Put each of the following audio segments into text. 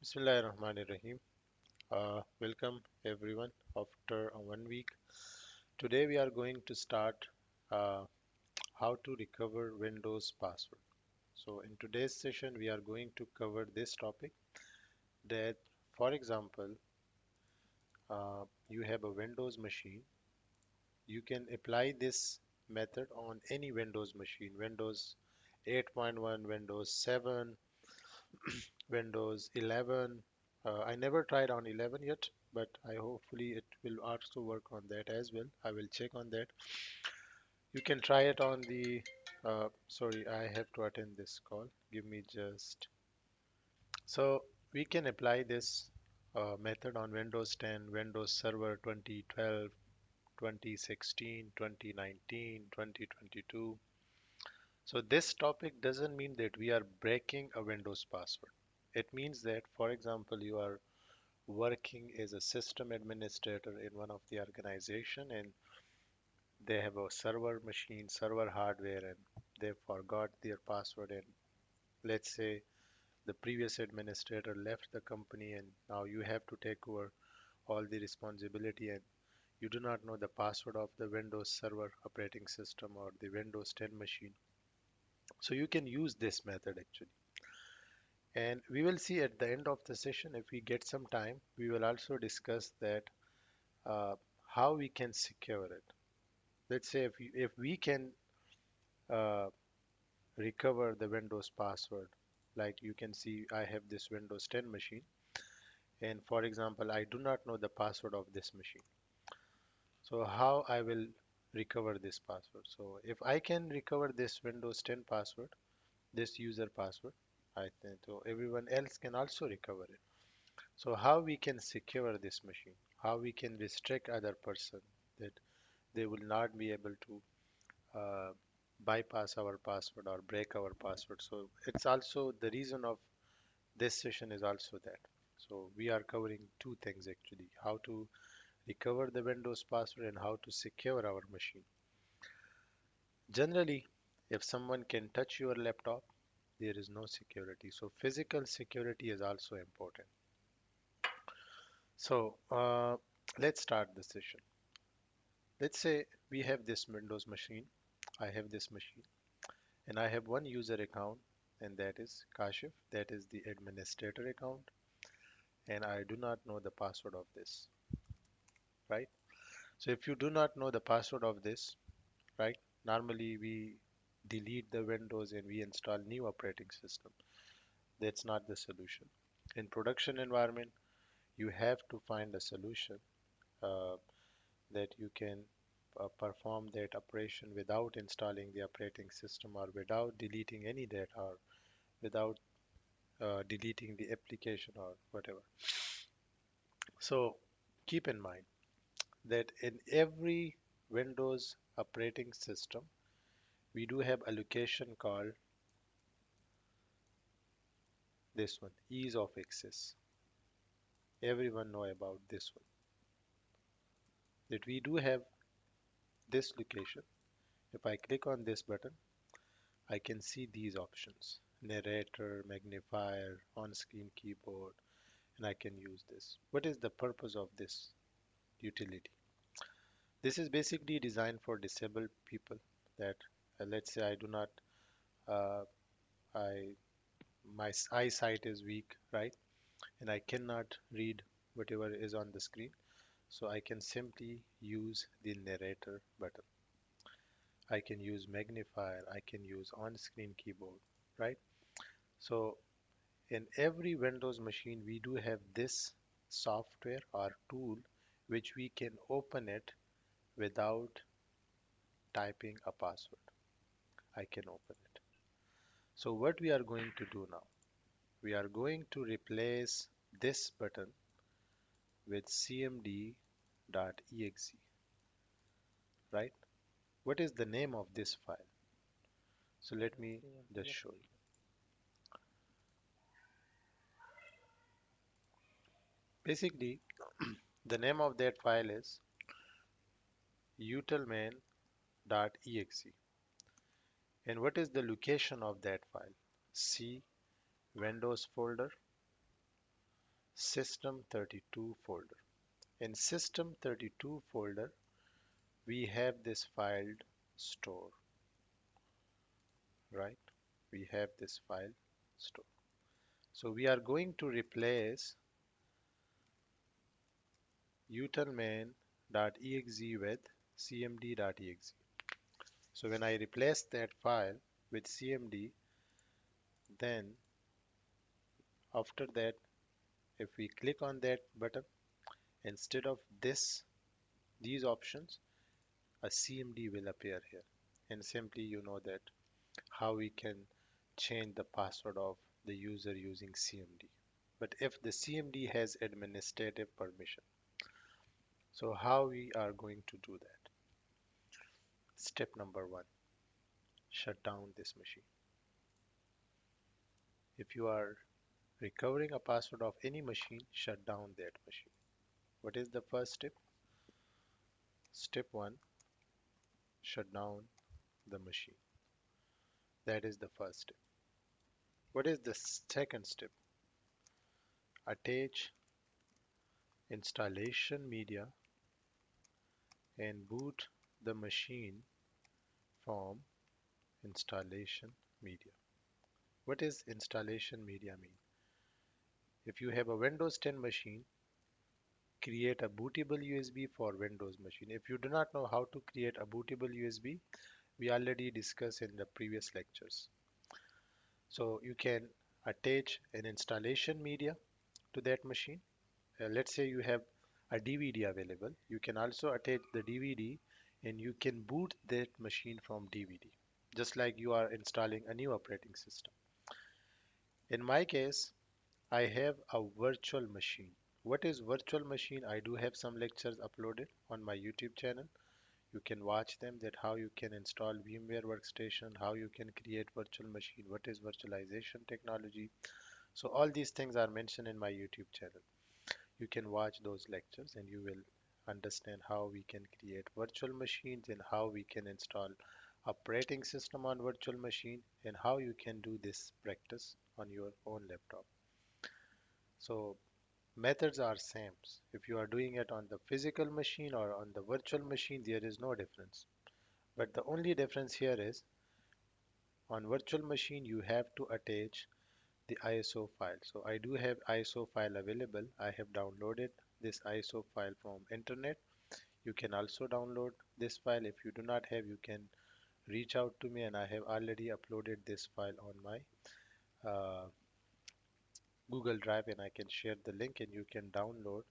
Bismillahirrahmanirrahim. Welcome everyone after 1 week. Today we are going to start uh, how to recover Windows password. So in today's session we are going to cover this topic that, for example, you have a Windows machine. You can apply this method on any Windows machine, Windows 8.1, Windows 7, Windows 11. I never tried on 11 yet, but I hopefully it will also work on that as well. I will check on that. You can try it on the. Sorry, I have to attend this call. Give me just. So we can apply this method on Windows 10, Windows Server 2012, 2016, 2019, 2022. So this topic doesn't mean that we are breaking a Windows password. It means that, for example, you are working as a system administrator in one of the organization and they have a server machine, server hardware, and they forgot their password. And let's say the previous administrator left the company and now you have to take over all the responsibility and you do not know the password of the Windows Server operating system or the Windows 10 machine. So you can use this method actually. And we will see at the end of the session, if we get some time, we will also discuss that uh, how we can secure it. Let's say if we can uh, recover the Windows password, like you can see, I have this Windows 10 machine, and for example, I do not know the password of this machine. So how I will recover this password? So if I can recover this Windows 10 password, this user password, I think so everyone else can also recover it. So how we can secure this machine? How we can restrict other person that they will not be able to uh, bypass our password or break our password. So it's also the reason of this session is also that. So we are covering two things actually, how to recover the Windows password and how to secure our machine. Generally, if someone can touch your laptop, there is no security. So physical security is also important. So let's start the session. Let's say we have this Windows machine. I have this machine and I have one user account, and that is Kashif, that is the administrator account, and I do not know the password of this, right? So if you do not know the password of this, right, normally we delete the Windows and we install new operating system. That's not the solution. In production environment, you have to find a solution uh, that you can perform that operation without installing the operating system or without deleting any data or without deleting the application or whatever. So keep in mind that in every Windows operating system, we do have a location called this one, ease of access. Everyone know about this one. That we do have this location. If I click on this button, I can see these options. Narrator, magnifier, on-screen keyboard, and I can use this. What is the purpose of this utility? This is basically designed for disabled people that let's say I do not uh, I eyesight is weak, right? And I cannot read whatever is on the screen. So I can simply use the narrator button. I can use magnifier, I can use on-screen keyboard, right? So in every Windows machine, we do have this software or tool which we can open it without typing a password. I can open it. So what we are going to do now? We are going to replace this button with cmd.exe, right? What is the name of this file? So let me just show you. Basically, the name of that file is utilmain.exe. And what is the location of that file? C Windows folder, System32 folder. In System32 folder, we have this file store, right? We have this file store. So we are going to replace utilmain.exe with cmd.exe. So when I replace that file with cmd, then after that, if we click on that button, instead of these options, a cmd will appear here. And simply you know that how we can change the password of the user using cmd. But if the cmd has administrative permission, so how we are going to do that? Step number one, shut down this machine. If you are recovering a password of any machine, shut down that machine. What is the first step? Step one, shut down the machine. That is the first step. What is the second step? Attach installation media and boot the machine from installation media. What is installation media mean? If you have a Windows 10 machine, create a bootable USB for Windows machine. If you do not know how to create a bootable USB, we already discussed in the previous lectures. So you can attach an installation media to that machine. Let's say you have a DVD available. You can also attach the DVD and you can boot that machine from DVD, just like you are installing a new operating system. In my case, I have a virtual machine. What is virtual machine? I do have some lectures uploaded on my YouTube channel. You can watch them, that how you can install VMware workstation, how you can create virtual machine, what is virtualization technology. So all these things are mentioned in my YouTube channel. You can watch those lectures and you will understand how we can create virtual machines and how we can install operating system on virtual machine and how you can do this practice on your own laptop. So methods are same. If you are doing it on the physical machine or on the virtual machine, there is no difference. But the only difference here is on virtual machine, you have to attach the ISO file. So I do have ISO file available. I have downloaded this ISO file from internet. You can also download this file. If you do not have, you can reach out to me and I have already uploaded this file on my Google Drive and I can share the link and you can download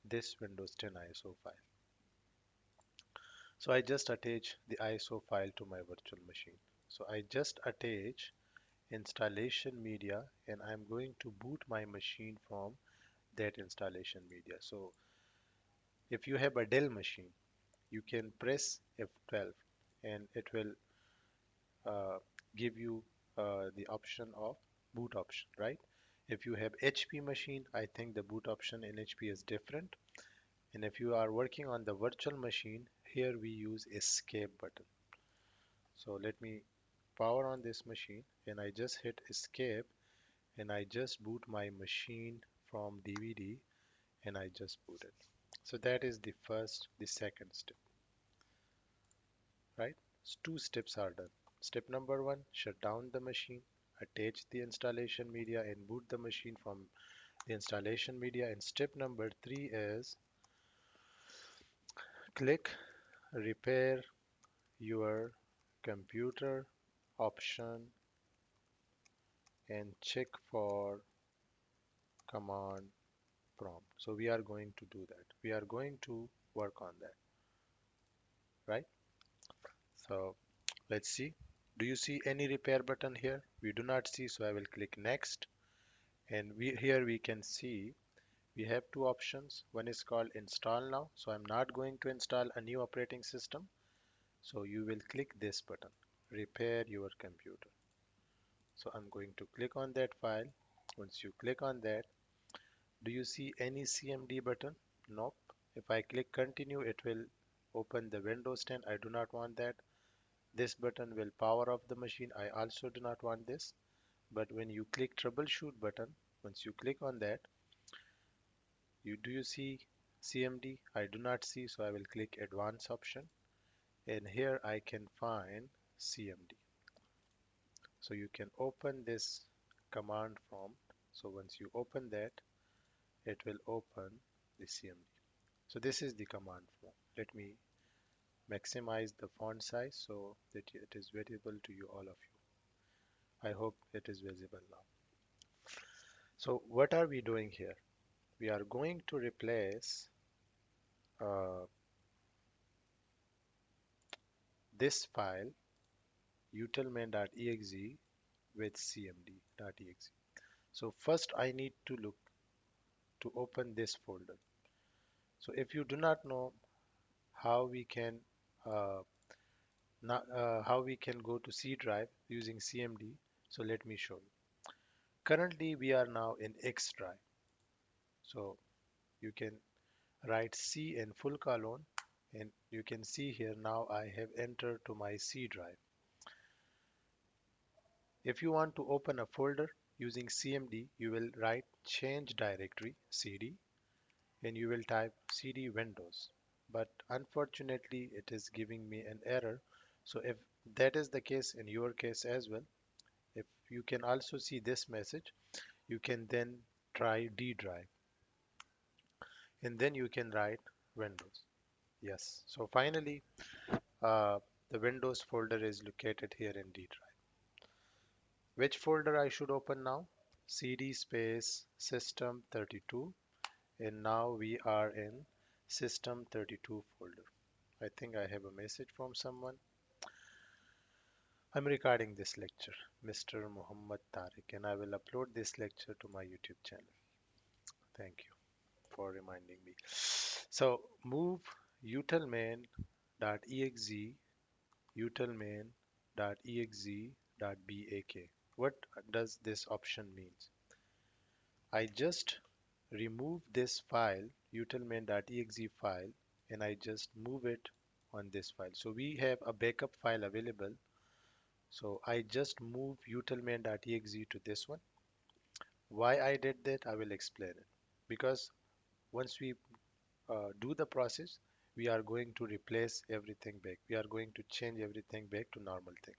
this Windows 10 ISO file. So I just attach the ISO file to my virtual machine. So I just attach installation media and I'm going to boot my machine from that installation media. So if you have a Dell machine, you can press F12 and it will uh, give you the option of boot option, right? If you have HP machine, I think the boot option in HP is different. And if you are working on the virtual machine, here we use escape button. So let me power on this machine and I just hit escape and I just boot my machine from DVD and I just boot it. So that is the second step, right? So two steps are done. Step number one, shut down the machine, attach the installation media and boot the machine from the installation media. And step number three is click repair your computer option and check for command prompt. So we are going to do that. We are going to work on that, right? So let's see. Do you see any repair button here? We do not see, so I will click next. And here we can see we have two options. One is called install now. So I'm not going to install a new operating system. So you will click this button, repair your computer. So I'm going to click on that file. Once you click on that, do you see any CMD button? Nope. If I click continue, it will open the Windows 10. I do not want that. This button will power off the machine. I also do not want this. But when you click troubleshoot button, once you click on that, Do you see CMD? I do not see, so I will click advanced option, and here I can find CMD. So you can open this command prompt. So once you open that, it will open the CMD. So this is the command prompt. Let me maximize the font size so that it is visible to you, all of you. I hope it is visible now. So what are we doing here? We are going to replace uh, this file utilmain.exe with cmd.exe. So first I need to look to open this folder. So if you do not know how we can uh, how we can go to C drive using CMD, so let me show you. Currently we are now in X drive. So you can write C in full colon, and you can see here now I have entered to my C drive. If you want to open a folder using CMD, you will write change directory cd and you will type cd windows. But unfortunately, it is giving me an error. So if that is the case in your case as well, if you can also see this message, you can then try D drive and then you can write Windows. Yes. So finally, uh, the Windows folder is located here in D drive. Which folder I should open now? CD space system 32, and now we are in system 32 folder. I think I have a message from someone. I'm recording this lecture, Mr. Muhammad Tariq, and I will upload this lecture to my YouTube channel. Thank you for reminding me. So move utilmain.exe, utilmain.exe.bak. What does this option means? I just remove this file, utilmain.exe file, and I just move it on this file. So we have a backup file available. So I just move utilmain.exe to this one. Why I did that, I will explain it. Because once we do the process, we are going to replace everything back. We are going to change everything back to normal thing.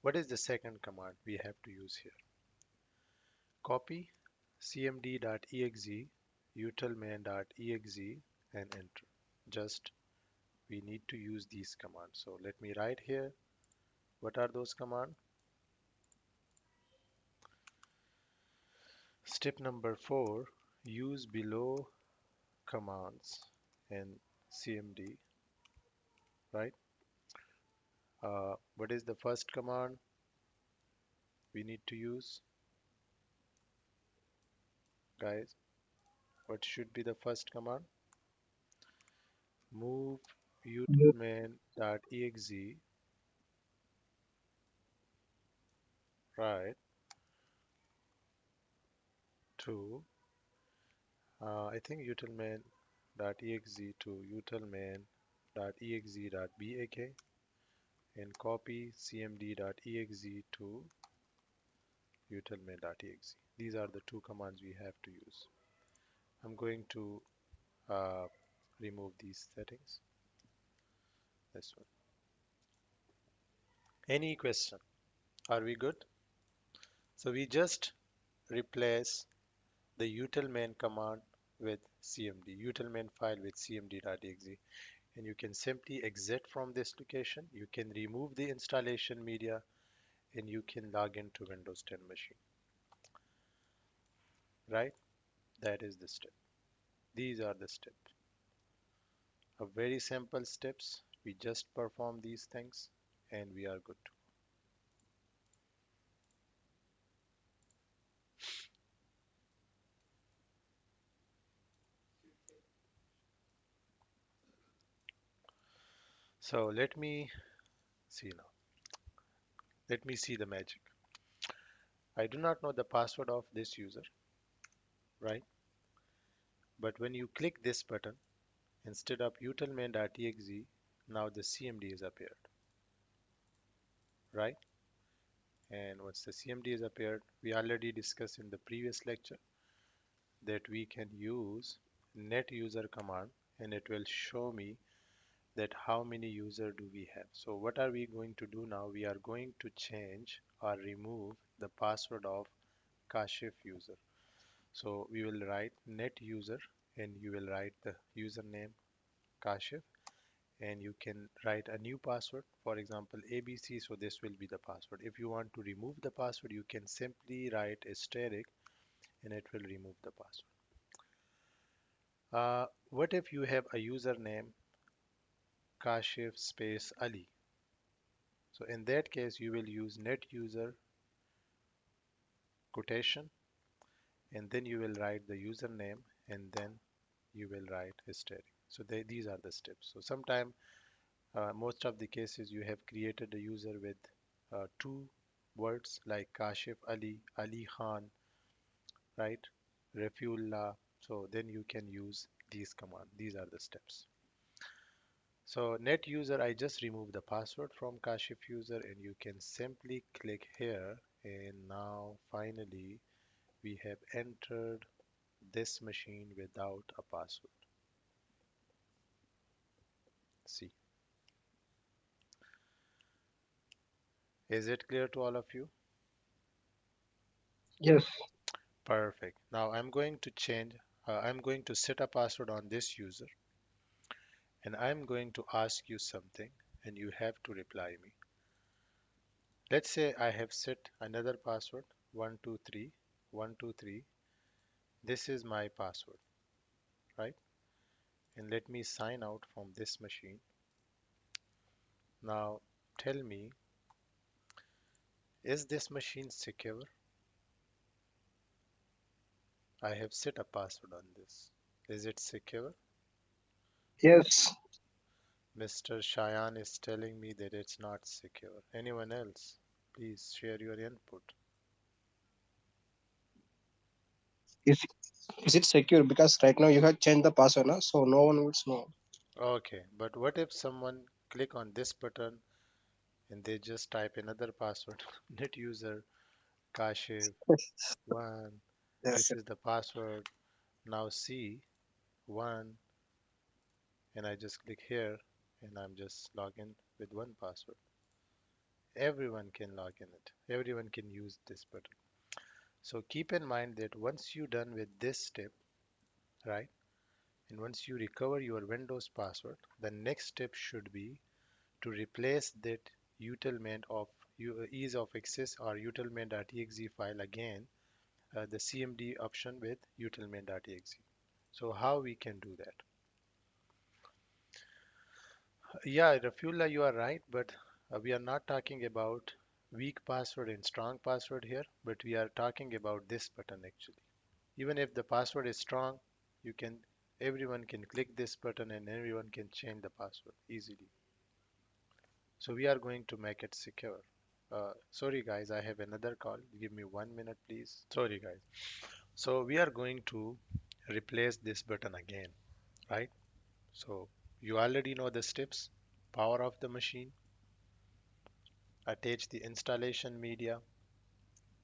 What is the second command we have to use here? Copy cmd.exe, utilmain.exe and enter. Just we need to use these commands. So let me write here. What are those commands? Step number 4, use below commands in CMD, right? What is the first command we need to use, guys? What should be the first command? Move utilmain.exe, right, to, I think utilmain.exe to utilmain.exe.bak and copy cmd.exe to utilmain.exe. These are the two commands we have to use. I'm going to uh, remove these settings. This one. Any question? Are we good? So we just replace the utilmain command with cmd, utilmain file with cmd.exe, and you can simply exit from this location. You can remove the installation media and you can log into Windows 10 machine, right? That is the step. These are the steps. A very simple steps. We just perform these things and we are good to go. So let me see now. Let me see the magic. I do not know the password of this user, right? But when you click this button, instead of utilmain.exe, now the CMD is appeared, right? And once the CMD is appeared, we already discussed in the previous lecture that we can use net user command, and it will show me that how many user do we have. So what are we going to do now? We are going to change or remove the password of Kashif user. So we will write net user, and you will write the username Kashif, and you can write a new password, for example ABC. So this will be the password. If you want to remove the password, you can simply write asterisk and it will remove the password. What if you have a username Kashif space Ali? So in that case, you will use net user quotation, and then you will write the username, and then you will write asterisk. So these are the steps. So sometime, most of the cases, you have created a user with two words like Kashif Ali, Ali Khan, right? Refiullah. So then you can use these command. These are the steps. So net user, I just remove the password from Kashif user, and you can simply click here, and now finally we have entered this machine without a password. See, is it clear to all of you? Yes. Perfect. Now I'm going to set a password on this user, and I'm going to ask you something, and you have to reply me. Let's say I have set another password, 123, 123. This is my password, right? And let me sign out from this machine. Now tell me, is this machine secure? I have set a password on this. Is it secure? Yes. Mr. Cheyenne is telling me that it's not secure. Anyone else? Please share your input. Is is it secure? Because right now you have changed the password, na? So no one would know. Okay, but what if someone click on this button and they just type another password? Net user Kashif 1. Yes. This is the password. Now see 1, and I just click here and I'm just login with one password. Everyone can log in it. Everyone can use this button. So keep in mind that once you're done with this step, right, and once you recover your Windows password, the next step should be to replace that utilment of ease of access or utilment.exe file again, the CMD option with utilment.exe. So how we can do that? Yeah, Rafullah, you are right, but we are not talking about weak password and strong password here, but we are talking about this button actually. Even if the password is strong, you can everyone can click this button and everyone can change the password easily. So we are going to make it secure. Sorry guys, I have another call. Give me 1 minute, please. Sorry guys. So we are going to replace this button again, right? So you already know the steps. Power off the machine, attach the installation media,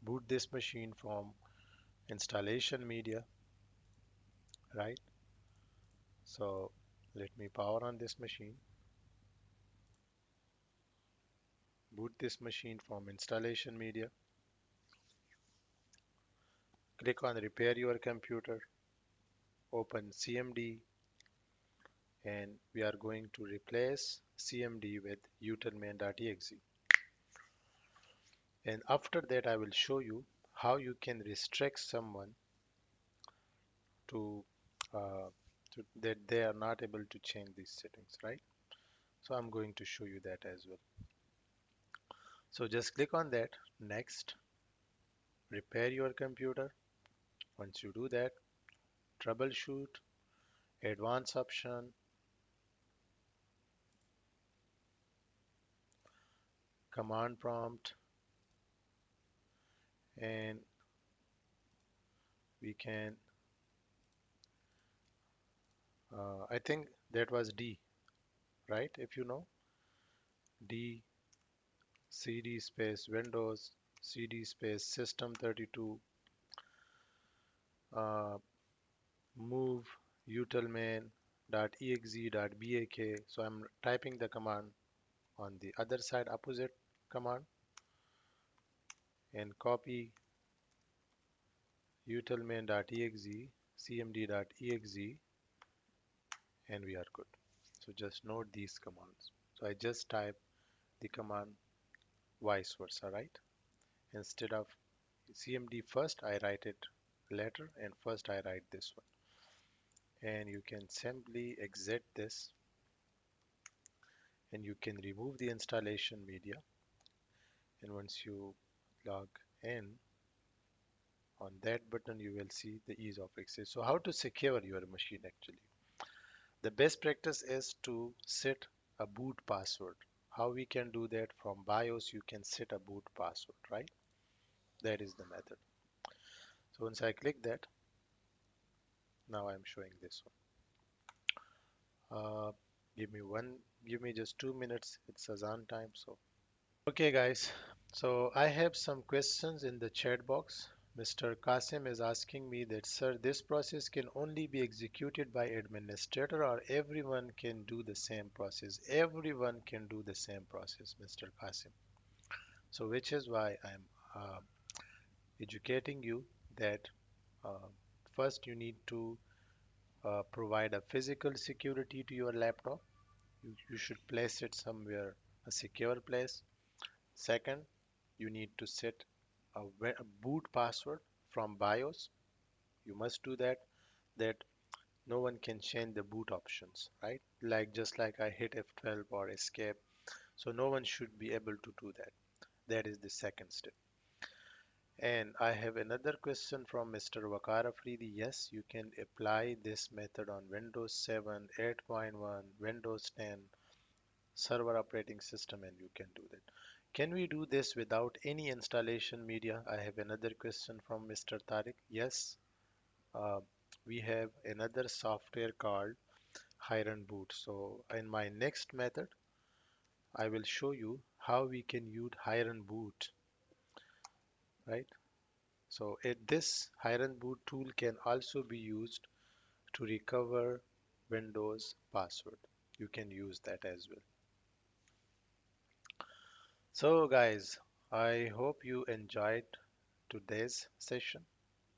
boot this machine from installation media, right? So let me power on this machine, boot this machine from installation media, click on repair your computer, open CMD, and we are going to replace CMD with utilmain.exe. And after that, I will show you how you can restrict someone to, uh, that they are not able to change these settings, right? So I'm going to show you that as well. So just click on that, next, repair your computer. Once you do that, troubleshoot, advanced option, command prompt, and we can, I think that was D, right? If you know, D cd space Windows, cd space system 32, move utilmain.exe.bak. So I'm typing the command on the other side, opposite command, and copy utilmain.exe, cmd.exe, and we are good. So just note these commands. So I just type the command vice versa, right? Instead of cmd first, I write it later, and first I write this one. And you can simply exit this, and you can remove the installation media. And once you log in, on that button you will see the ease of access. So how to secure your machine actually? The best practice is to set a boot password. How we can do that? From BIOS you can set a boot password, right? That is the method. So once I click that, now I'm showing this one. Give me just 2 minutes. It's Azan time. So okay guys, so I have some questions in the chat box. Mr. Qasim is asking me that, sir, this process can only be executed by administrator or everyone can do the same process? Everyone can do the same process, Mr. Qasim. So which is why I'm uh, educating you that uh, first you need to provide a physical security to your laptop. You should place it somewhere, a secure place. Second, you need to set a boot password from BIOS. You must do that. That no one can change the boot options, right? Like just like I hit F12 or escape. So no one should be able to do that. That is the second step. And I have another question from Mr. Wakar Afridi. Yes, you can apply this method on Windows 7, 8.1, Windows 10, server operating system, and you can do that. Can we do this without any installation media? I have another question from Mr. Tariq. Yes, uh, we have another software called Hiron Boot. So in my next method, I will show you how we can use Hiron Boot, right? So this Hiron Boot tool can also be used to recover Windows password. You can use that as well. So guys, I hope you enjoyed today's session.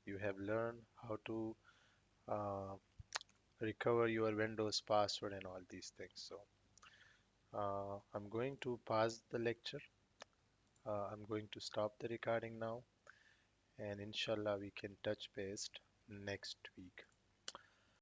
You have learned how to uh, recover your Windows password and all these things. So I'm going to pause the lecture. I'm going to stop the recording now, and inshallah we can touch base next week.